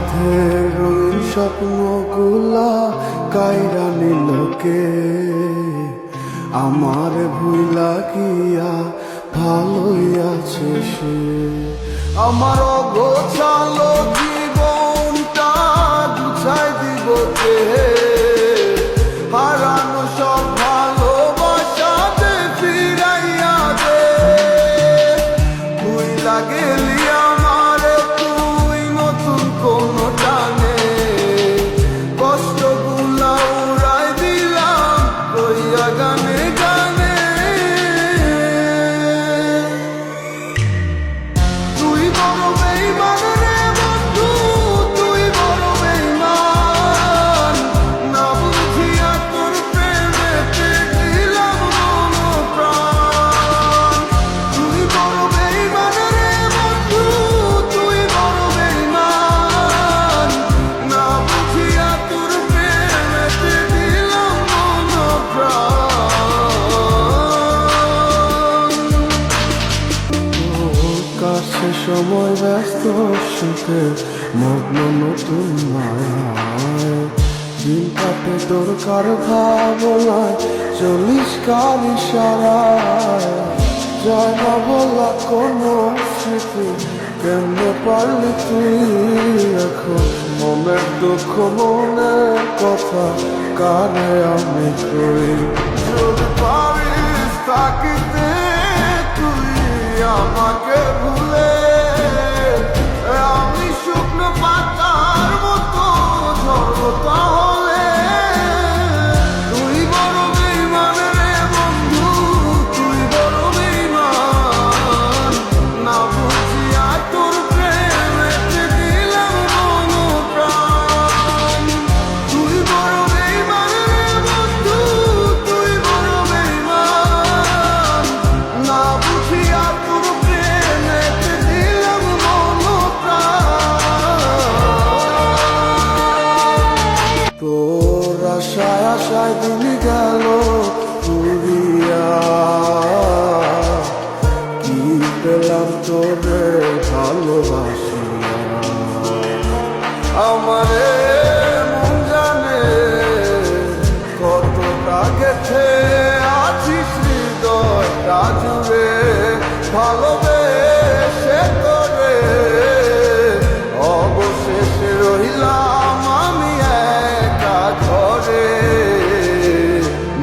সাধের রঙিন স্বপ্নগুলা কাইরা নিলকে আমার ভুইলা গিয়া ভালোই আছে সে। আমার অগোছালো জীবনটা গুছাই দিব কে, হারানো সব ভালোবাসা দে ফিরাইয়া দে। ভুইলা গেলি আমারে তুই নতুন কোন টানে, কষ্টগুলা উড়াই দিলাম রইয়া গানে গানে। তুই বড় বেইমান রে বন্ধু, তুই বড় বেইমান, না বুঝিয়া তোর প্রেমেতে দিলাম মন প্রাণ। তুই বড় বেইমান রে বন্ধু, তুই বড় বেইমান, না বুঝিয়া তোর প্রেমেতে দিলাম মন প্রাণ। কাছে সময় ব্যস্ত সুখে মগ্ন নতুন মায়ায়, দিন কাটে তোর কার ভাবনায়, চলিস কার ইশারায়। যায় না বলা কোনো স্মৃতি, কেমনে পারলি তুই এখন মনের দুঃখ মনের কথা কানে আমি কই। যদি পারিস থাকিতে তুই আমাকে ভুলে, আমি শুকনো পাতার মতো ঝরবো তাহলে। তুই বড় বেইমান রে বন্ধু, তুই বড় বেইমান, না বুঝিয়া তোর প্রেমেতে দিলাম মন প্রাণ। তুই বড় বেইমান রে বন্ধু, তুই বড় বেইমান, না বুঝিয়া তোর প্রেমেতে দিলাম মন প্রাণ। তোর আশায় আশায় দিন গেল পুরিয়া, কি পেলাম তোরে ভালোবাসিয়া। আমারে মন জানে কতটা গেছে আছিস হৃদয়টা জুড়ে, ভালোবেসে তোরে অবশেষে রইলাম আমি একা ঘরে।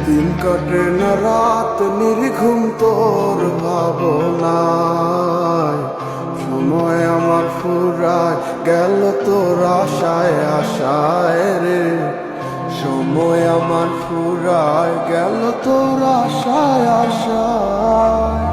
দিন কাটে না রাত নির্ঘুম তোর ভাবনায়, সময় আমার ফুরায় গেল তোর আশায় আশায় রে। সময় আমার ফুরায় গেল তোর আশায় আশায়।